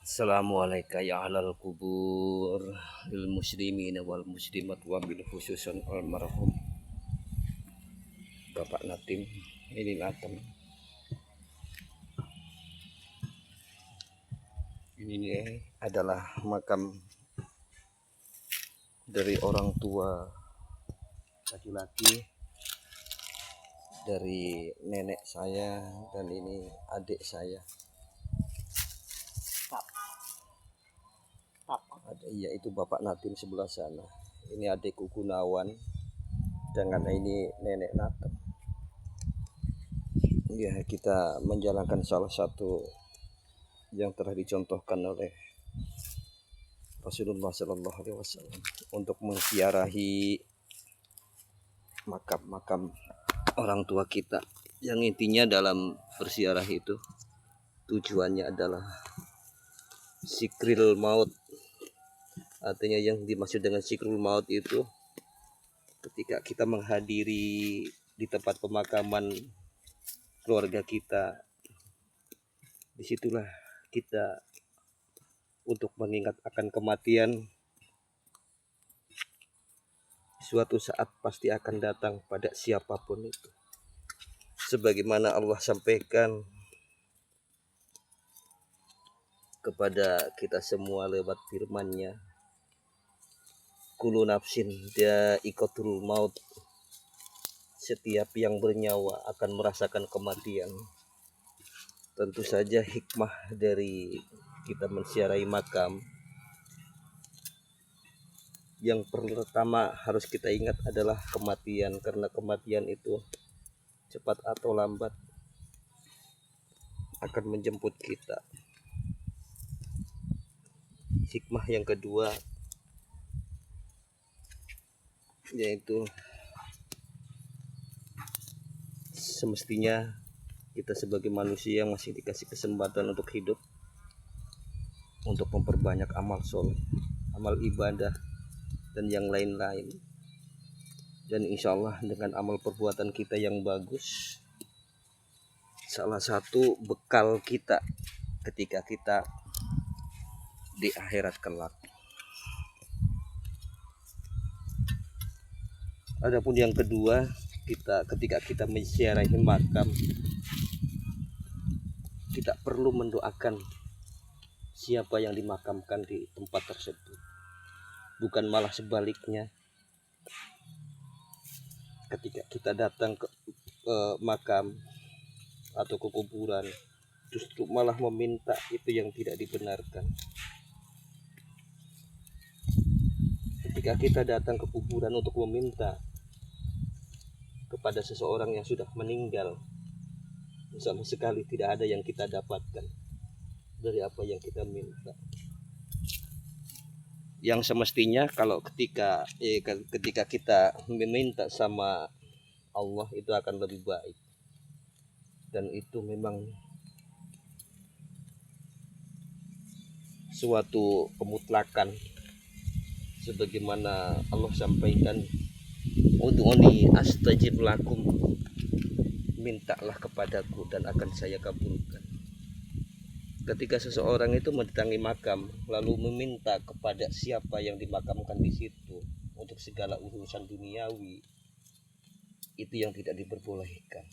Assalamualaikum ya ahlal kubur lil muslimin wal muslimat wa bil khususan almarhum Bapak Natim ini Natem. Ini adalah makam dari orang tua laki-laki dari nenek saya, dan ini adik saya. Iya, itu Bapak Natim sebelah sana. Ini adikku Gunawan, dengan ini nenek Natem. Ya, kita menjalankan salah satu yang telah dicontohkan oleh Rasulullah Shallallahu Alaihi Wasallam untuk menziarahi makam-makam orang tua kita. Yang intinya dalam berziarah itu tujuannya adalah sikril maut. Artinya yang dimaksud dengan sikrul maut itu ketika kita menghadiri di tempat pemakaman keluarga kita, disitulah kita untuk mengingat akan kematian. Suatu saat pasti akan datang pada siapapun itu, sebagaimana Allah sampaikan kepada kita semua lewat firman-Nya, kullu nafsin dha'iqatul maut, setiap yang bernyawa akan merasakan kematian. Tentu saja hikmah dari kita menziarahi makam, yang pertama harus kita ingat adalah kematian, karena kematian itu cepat atau lambat akan menjemput kita. Hikmah yang kedua yaitu semestinya kita sebagai manusia yang masih dikasih kesempatan untuk hidup, untuk memperbanyak amal soleh, amal ibadah, dan yang lain-lain. Dan insya Allah dengan amal perbuatan kita yang bagus, salah satu bekal kita ketika kita di akhirat kelak. Adapun yang kedua, ketika kita menziarahi makam, kita perlu mendoakan siapa yang dimakamkan di tempat tersebut, bukan malah sebaliknya. Ketika kita datang ke makam atau ke kuburan, justru malah meminta itu yang tidak dibenarkan. Ketika kita datang ke kuburan untuk meminta kepada seseorang yang sudah meninggal, sama sekali tidak ada yang kita dapatkan dari apa yang kita minta. Yang semestinya kalau ketika kita meminta sama Allah, itu akan lebih baik, dan itu memang suatu kemutlakan, sebagaimana Allah sampaikan, ud'uni astajib lakum, mintalah kepadaku dan akan saya kabulkan. Ketika seseorang itu mendatangi makam lalu meminta kepada siapa yang dimakamkan di situ untuk segala urusan duniawi, itu yang tidak diperbolehkan.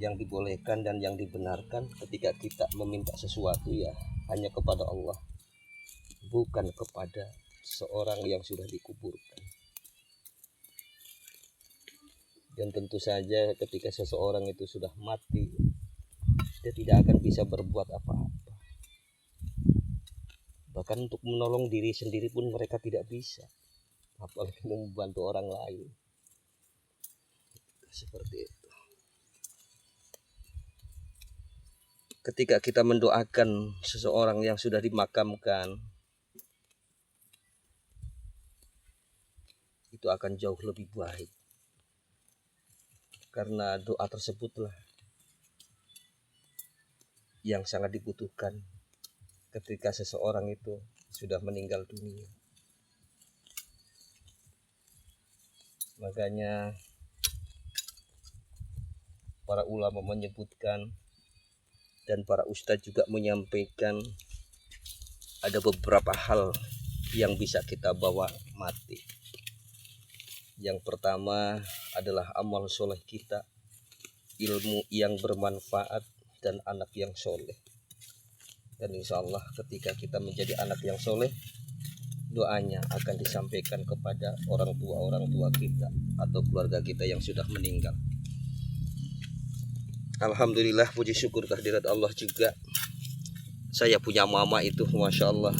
Yang dibolehkan dan yang dibenarkan ketika kita meminta sesuatu ya hanya kepada Allah, bukan kepada seorang yang sudah dikuburkan. Dan tentu saja ketika seseorang itu sudah mati, dia tidak akan bisa berbuat apa-apa. Bahkan untuk menolong diri sendiri pun mereka tidak bisa, apalagi membantu orang lain. Seperti itu. Ketika kita mendoakan seseorang yang sudah dimakamkan, itu akan jauh lebih baik, karena doa tersebutlah yang sangat dibutuhkan ketika seseorang itu sudah meninggal dunia. Makanya para ulama menyebutkan dan para ustadz juga menyampaikan ada beberapa hal yang bisa kita bawa mati. Yang pertama adalah amal soleh kita, ilmu yang bermanfaat, dan anak yang soleh. Dan insya Allah ketika kita menjadi anak yang soleh, doanya akan disampaikan kepada orang tua kita atau keluarga kita yang sudah meninggal. Alhamdulillah, puji syukur kehadirat Allah juga. Saya punya mama itu, Masya Allah.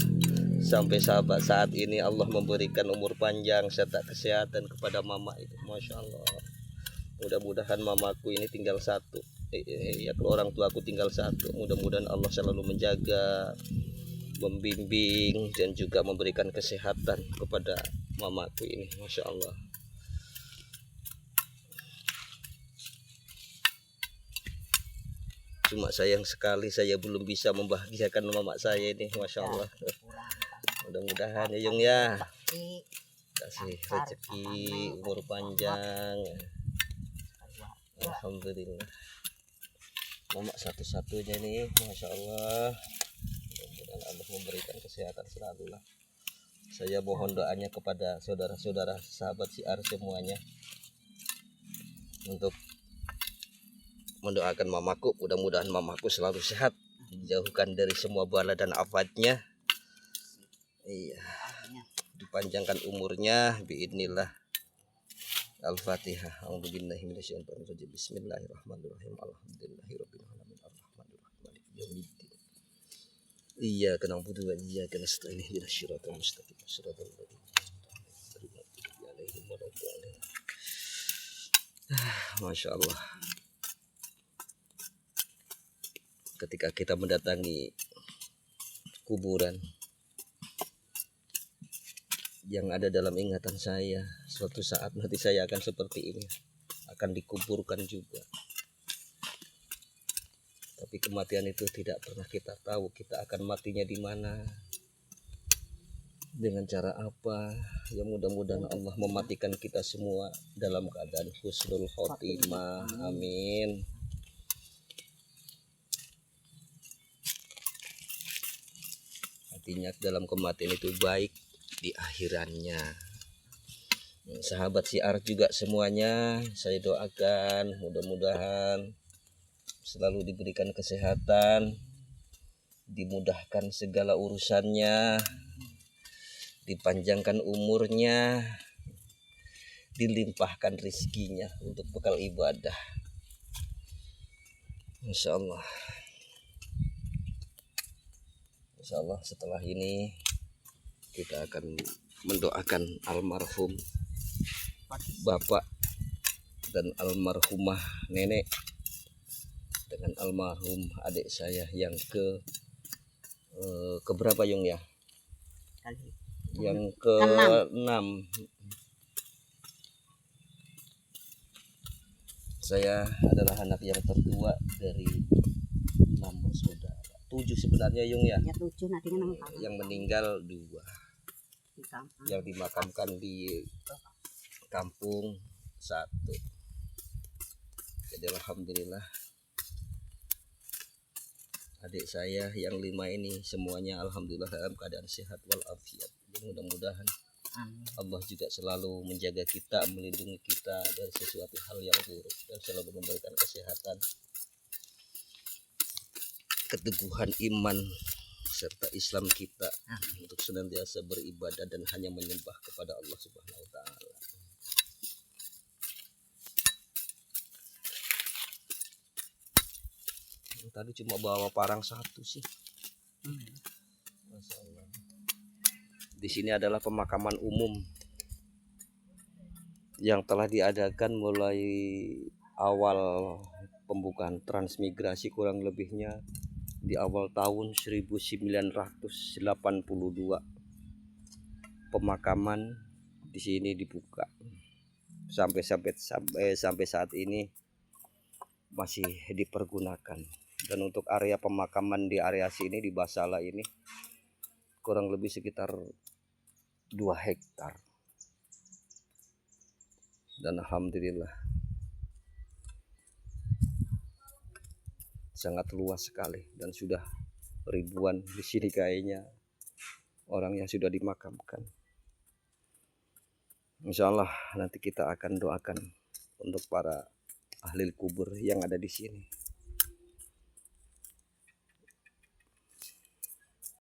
Sampai saat ini Allah memberikan umur panjang serta kesehatan kepada mama itu, Masya Allah. Mudah-mudahan mamaku ini tinggal satu, ya kalau orang tua aku tinggal satu. Mudah-mudahan Allah selalu menjaga, membimbing, dan juga memberikan kesehatan kepada mamaku ini, Masya Allah. Cuma sayang sekali saya belum bisa membahagiakan mama saya ini, Masya Allah. Mudah-mudahan ya Yung ya, kasih rezeki, umur panjang. Alhamdulillah, mama satu-satunya nih, Masya Allah. Mudah-mudahan Allah memberikan kesehatan selalu lah. Saya mohon doanya kepada saudara-saudara sahabat siar semuanya untuk mendoakan mamaku. Mudah-mudahan mamaku selalu sehat, dijauhkan dari semua bala dan afatnya. Iya, dipanjangkan umurnya biidnillah. Al-Fatihah. A'udzubillahi minasyaitonir rajim. Bismillahirrahmanirrahim. Alhamdulillahirabbil alamin. Arrahmanirrahim. Maliki yaumiddin. Iyyaka na'budu wa iyyaka nasta'in. Ihdinas siratal mustaqim. Shiratal ladzina an'amta 'alaihim ghairil maghdubi 'alaihim. Masya Allah. Ketika kita mendatangi kuburan, yang ada dalam ingatan saya, suatu saat nanti saya akan seperti ini, akan dikuburkan juga. Tapi kematian itu tidak pernah kita tahu kita akan matinya di mana, dengan cara apa. Ya mudah-mudahan Allah mematikan kita semua dalam keadaan husnul khotimah. Amin. Artinya dalam kematian itu baik di akhirannya. Sahabat siar juga semuanya saya doakan mudah-mudahan selalu diberikan kesehatan, dimudahkan segala urusannya, dipanjangkan umurnya, dilimpahkan rizkinya untuk bekal ibadah. Insya Allah. Insya Allah setelah ini kita akan mendoakan almarhum bapak dan almarhumah nenek dengan almarhum adik saya yang keberapa Yung ya? Yang ke-6. Saya adalah anak yang tertua dari 6 bersaudara. 7 sebenarnya Yung ya? Ya 7 nantinya yang meninggal 2. Yang dimakamkan di kampung 1. Jadi alhamdulillah adik saya yang 5 ini semuanya alhamdulillah dalam keadaan sehat walafiat. Mudah-mudahan Allah juga selalu menjaga kita, melindungi kita dari sesuatu hal yang buruk, dan selalu memberikan kesehatan, keteguhan iman serta Islam kita untuk senantiasa beribadah dan hanya menyembah kepada Allah Subhanahu wa taala. Tadi cuma bawa parang 1 sih. Masya Allah. Di sini adalah pemakaman umum yang telah diadakan mulai awal pembukaan transmigrasi, kurang lebihnya di awal tahun 1982. Pemakaman di sini dibuka sampai saat ini masih dipergunakan. Dan untuk area pemakaman di area sini di Basala ini kurang lebih sekitar 2 hektar. Dan alhamdulillah sangat luas sekali dan sudah ribuan di sini kayaknya orang yang sudah dimakamkan. Insya Allah nanti kita akan doakan untuk para ahli kubur yang ada di sini.